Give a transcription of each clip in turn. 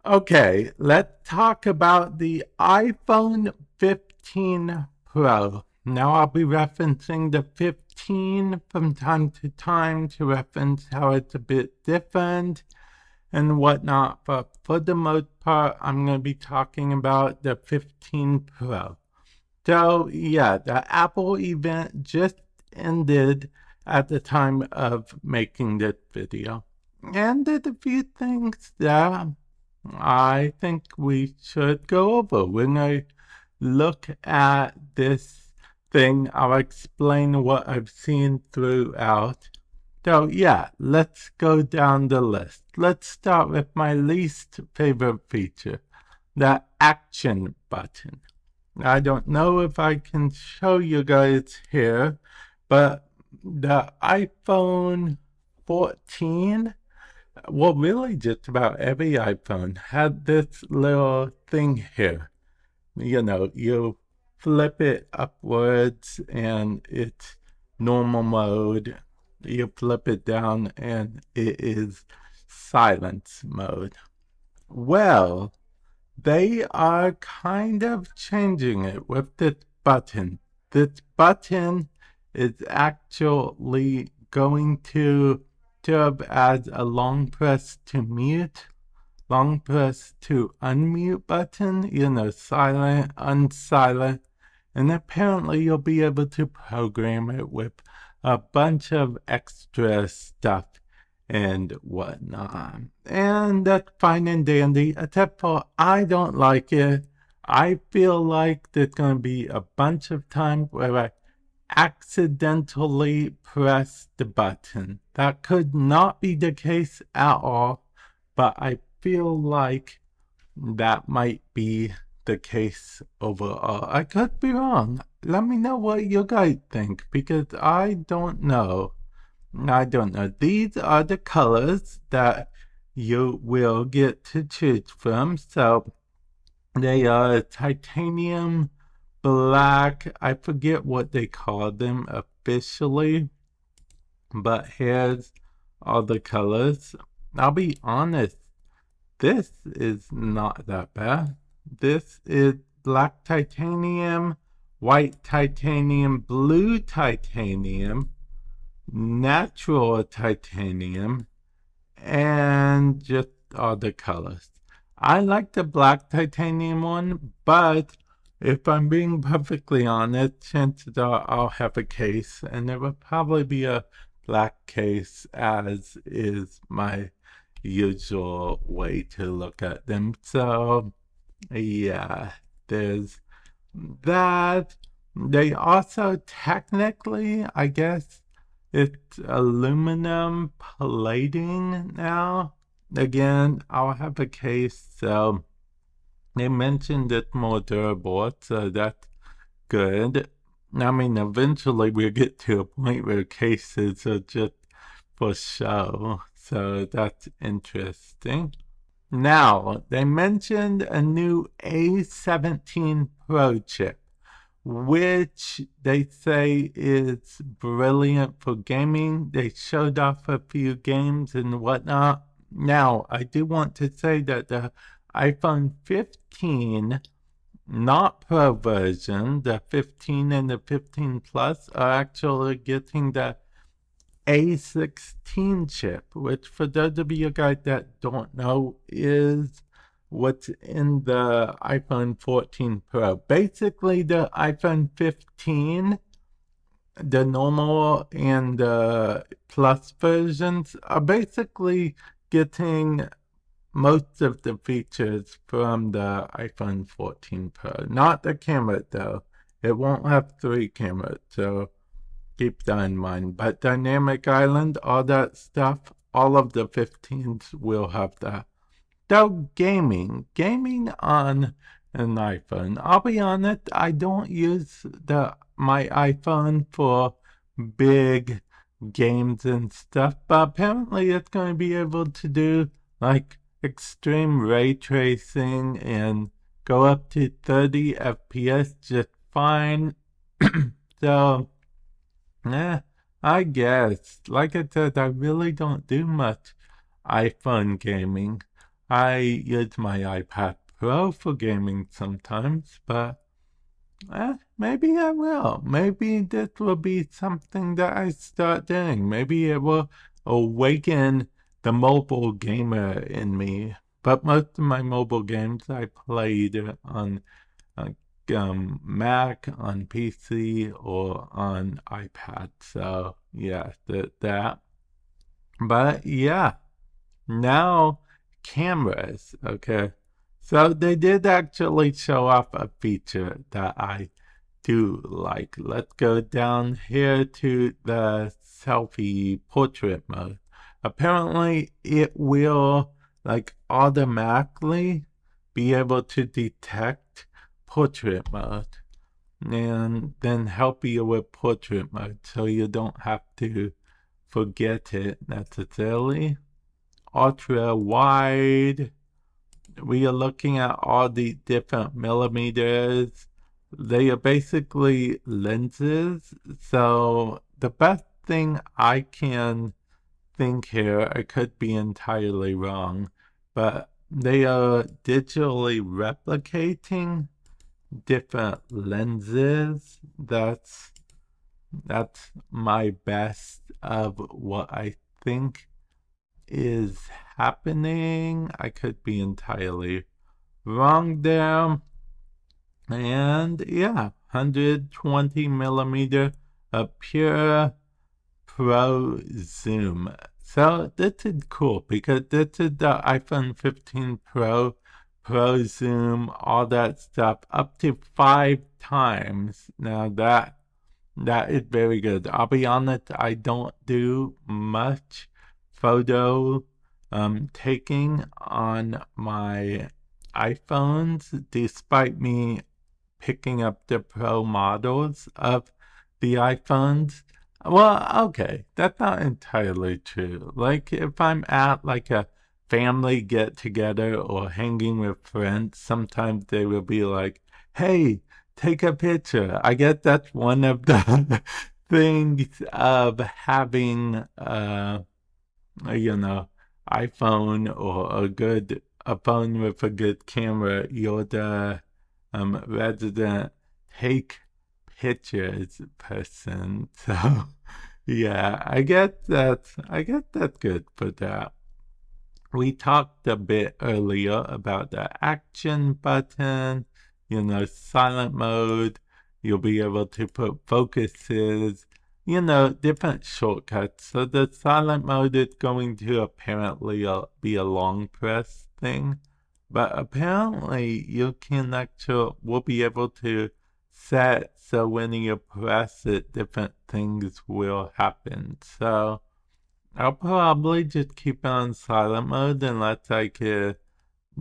Okay, let's talk about the iPhone 15 Pro. Now I'll be referencing the 15 from time to time to reference how it's a bit different and whatnot, but for the most part, I'm going to be talking about the 15 Pro. So, yeah, the Apple event just ended at the time of making this video. And did a few things that I think we should go over. When I look at this thing, I'll explain what I've seen throughout. So yeah, let's go down the list. Let's start with my least favorite feature, the action button. I don't know if I can show you guys here, but the iPhone 14, well, really just about every iPhone had this little thing here. You flip it upwards and it's normal mode. You flip it down and it is silence mode. Well, they are kind of changing it with this button. This button is actually going to serve as a long press to mute, long press to unmute button, silent, unsilent, and apparently you'll be able to program it with a bunch of extra stuff and whatnot. And that's fine and dandy, except for I don't like it. I feel like there's going to be a bunch of times where I accidentally press the button. That could not be the case at all, but I feel like that might be the case overall. I could be wrong. Let me know what you guys think, because I don't know. These are the colors that you will get to choose from. So they are titanium, black. I forget what they call them officially, but here's all the colors. I'll be honest, this is not that bad. This is black titanium, white titanium, blue titanium, natural titanium, and just all the colors. I like the black titanium one, but if I'm being perfectly honest, chances are I'll have a case, and there will probably be a black case, as is my usual way to look at them. So yeah, there's that. They also technically, I guess, it's aluminum plating now. Again, I'll have a case, so they mentioned it's more durable, so that's good. I mean, eventually we'll get to a point where cases are just for show, so that's interesting. Now, they mentioned a new A17 Pro chip, which they say is brilliant for gaming. They showed off a few games and whatnot. Now, I do want to say that the iPhone 15, not Pro version, the 15 and the 15 Plus are actually getting the A16 chip, which for those of you guys that don't know is what's in the iPhone 14 Pro. Basically, the iPhone 15, the normal and the Plus versions are basically getting most of the features from the iPhone 14 Pro. Not the camera though. It won't have 3 cameras, so keep that in mind. But Dynamic Island, all that stuff, all of the 15s will have that. So gaming on an iPhone. I'll be honest, I don't use my iPhone for big games and stuff, but apparently it's going to be able to do like extreme ray tracing and go up to 30 FPS just fine. So, I guess, like I said, I really don't do much iPhone gaming. I use my iPad Pro for gaming sometimes, but maybe I will. Maybe this will be something that I start doing. Maybe it will awaken the mobile gamer in me. But most of my mobile games I played on uh, Mac, on PC, or on iPad. So yeah, that. But yeah, now cameras. Okay, so they did actually show off a feature that I do like. Let's go down here to the selfie portrait mode. Apparently, it will like automatically be able to detect portrait mode and then help you with portrait mode so you don't have to forget it necessarily. Ultra wide, we are looking at all the different millimeters. They are basically lenses. So the best thing I can think here, I could be entirely wrong, but they are digitally replicating different lenses. That's my best of what I think is happening. I could be entirely wrong there. And yeah, 120 millimeter of pure pro zoom. So this is cool because this is the iPhone 15 Pro zoom, all that stuff, up to 5 times. Now that is very good. I'll be honest, I don't do much photo taking on my iPhones, despite me picking up the Pro models of the iPhones. Well, okay, that's not entirely true. Like, if I'm at like a family get together or hanging with friends, sometimes they will be like, hey, take a picture. I guess that's one of the things of having iPhone or a phone with a good camera. You're the resident take pictures person. So yeah, I get that's good for that. We talked a bit earlier about the action button, silent mode. You'll be able to put focuses, different shortcuts. So the silent mode is going to apparently be a long press thing, but apparently you can will be able to set so when you press it, different things will happen. So I'll probably just keep it on silent mode unless I could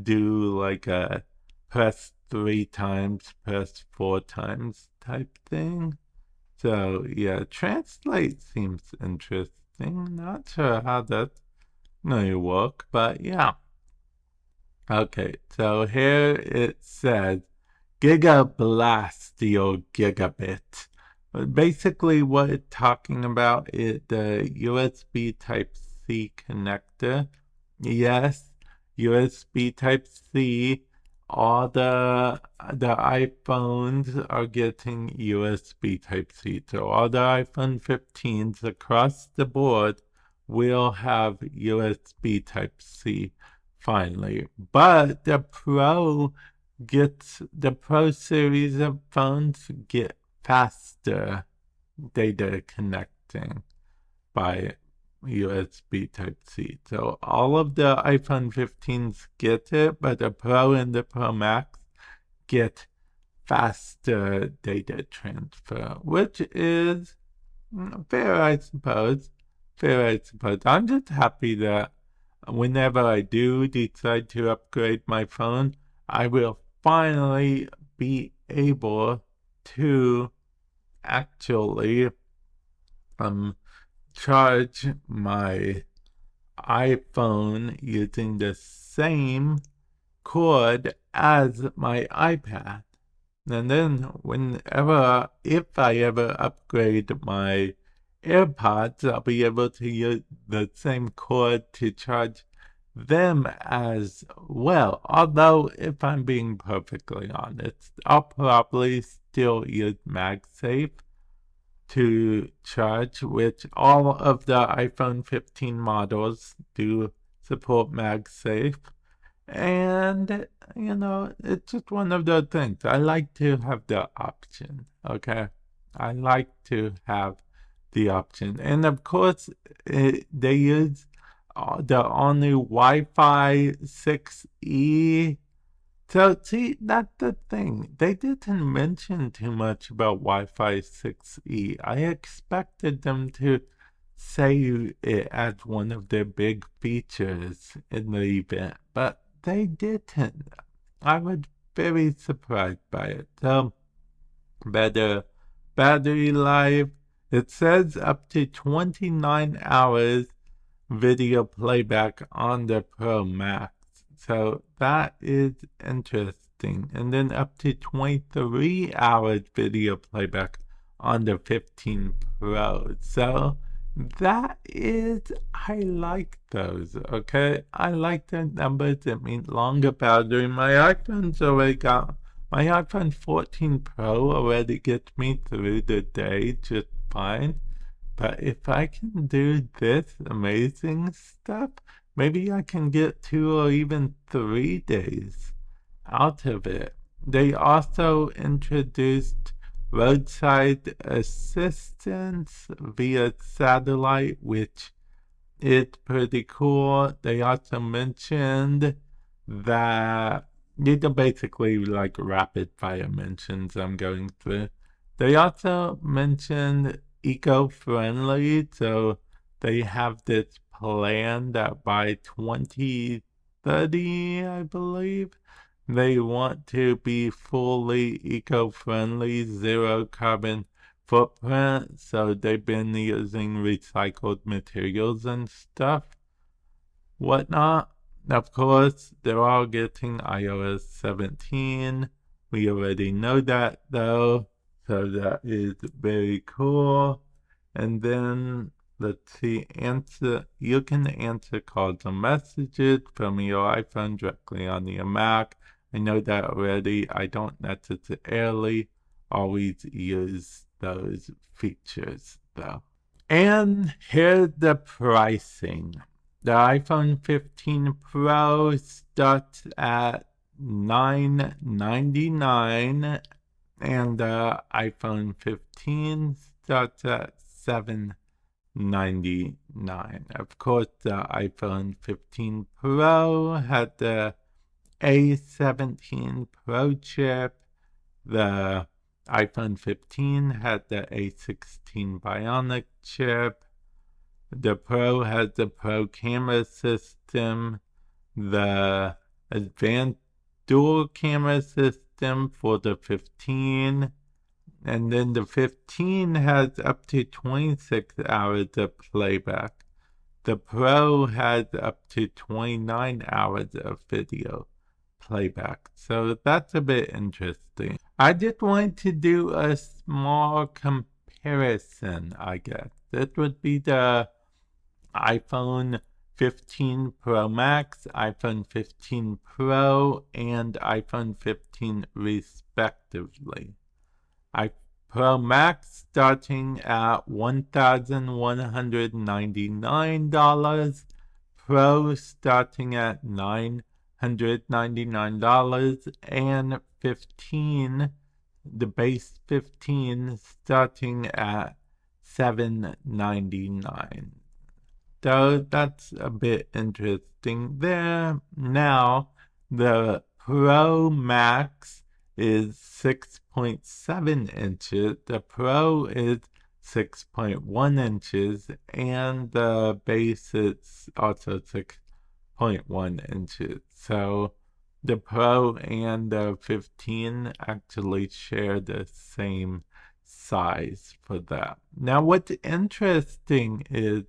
do like a press 3 times, press 4 times type thing. So yeah, translate seems interesting. Not sure how that's gonna work, but yeah. Okay, so here it says Gigablast your gigabit. Basically, what it's talking about is the USB Type-C connector. Yes, USB Type-C. All the iPhones are getting USB Type-C. So all the iPhone 15s across the board will have USB Type-C finally. But the Pro series of phones get faster data connecting by USB Type-C. So all of the iPhone 15s get it, but the Pro and the Pro Max get faster data transfer, which is fair, I suppose. Fair, I suppose. I'm just happy that whenever I do decide to upgrade my phone, I will finally be able to actually charge my iPhone using the same cord as my iPad. And then if I ever upgrade my AirPods, I'll be able to use the same cord to charge them as well. Although, if I'm being perfectly honest, I'll probably still use MagSafe to charge, which all of the iPhone 15 models do support MagSafe. And, it's just one of those things. I like to have the option, okay? I like to have the option. And of course, they use the all-new Wi-Fi 6E. So, see, that's the thing. They didn't mention too much about Wi-Fi 6E. I expected them to say it as one of their big features in the event, but they didn't. I was very surprised by it. So, better battery life. It says up to 29 hours video playback on the Pro Max. So that is interesting. And then up to 23 hours video playback on the 15 Pro. So that is, I like those, okay? I like the numbers. It means longer battery. My iPhone 14 Pro already gets me through the day just fine. But if I can do this amazing stuff, maybe I can get 2 or even 3 days out of it. They also introduced roadside assistance via satellite, which is pretty cool. They also mentioned that these are basically like rapid fire mentions I'm going through. They also mentioned eco-friendly, so they have this plan that by 2030, I believe, they want to be fully eco-friendly, zero carbon footprint, so they've been using recycled materials and stuff, whatnot. Of course, they're all getting iOS 17. We already know that, though. So that is very cool. And then let's see, you can answer calls and messages from your iPhone directly on your Mac. I know that already. I don't necessarily always use those features though. And here's the pricing. The iPhone 15 Pro starts at $999 and the iPhone 15 starts at $799. Of course, the iPhone 15 Pro had the A17 Pro chip. The iPhone 15 had the A16 Bionic chip. The Pro has the Pro camera system, the advanced dual camera system for the 15, and then the 15 has up to 26 hours of playback. The Pro has up to 29 hours of video playback. So that's a bit interesting. I just wanted to do a small comparison, I guess. This would be the iPhone 15 Pro Max, iPhone 15 Pro, and iPhone 15 respectively. Pro Max starting at $1,199, Pro starting at $999, and 15, the base 15 starting at $799. So that's a bit interesting there. Now, the Pro Max is 6.7 inches, the Pro is 6.1 inches, and the base is also 6.1 inches. So the Pro and the 15 actually share the same size for that. Now, what's interesting is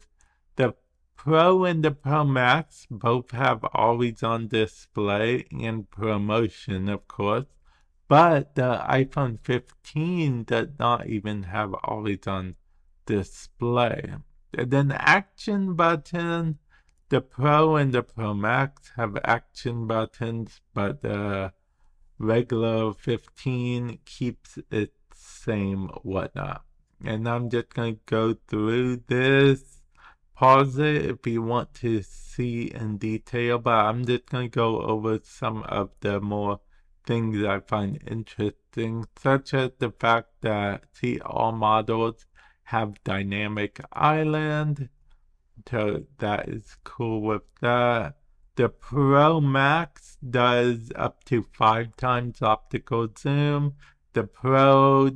the Pro and the Pro Max both have always-on display and promotion, of course, but the iPhone 15 does not even have always-on display. And then the action button, The Pro and the Pro Max have action buttons, but the regular 15 keeps it same whatnot. And I'm just going to go through this. Pause it if you want to see in detail, but I'm just going to go over some of the more things I find interesting, such as the fact that all models have dynamic island, so that is cool with that. The Pro Max does up to 5 times optical zoom. The Pro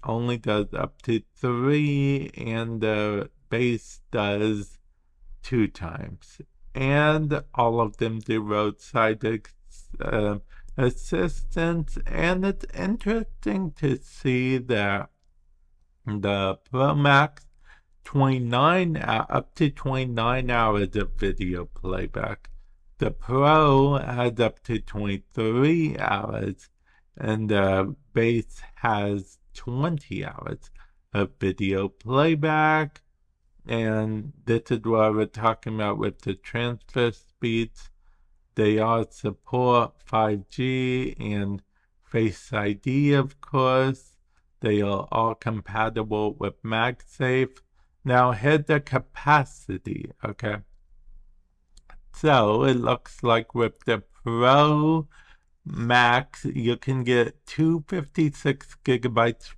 only does up to 3, and the base does 2 times. And all of them do roadside assistance, and it's interesting to see that the Pro Max up to 29 hours of video playback. The Pro has up to 23 hours, and the base has 20 hours of video playback. And this is what we're talking about with the transfer speeds. They all support 5G and Face ID, of course. They are all compatible with MagSafe. Now here's the capacity, okay? So it looks like with the Pro Max, you can get 256 gigabytes,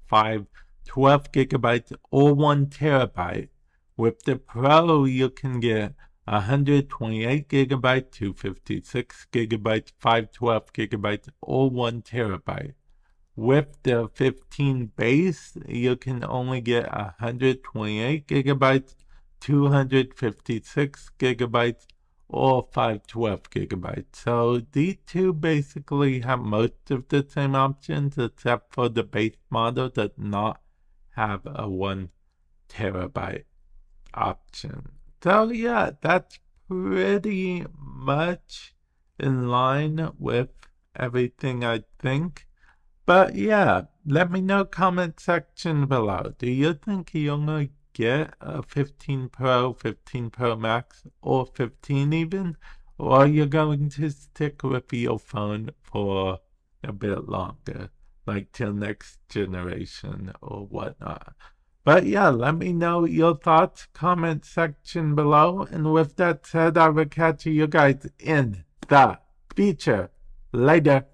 12 gigabytes, or 1 terabyte. With the Pro, you can get 128 gigabytes, 256 gigabytes, 512 gigabytes, or 1 terabyte. With the 15 base, you can only get 128 gigabytes, 256 gigabytes, or 512 gigabytes. So these two basically have most of the same options, except for the base model does not have a 1 terabyte option. So yeah, that's pretty much in line with everything I think. But yeah, let me know comment section below. Do you think you're gonna get a 15 Pro, 15 Pro Max, or 15 even? Or are you going to stick with your phone for a bit longer, like till next generation or whatnot? But yeah, let me know your thoughts, comment section below. And with that said, I will catch you guys in the future. Later.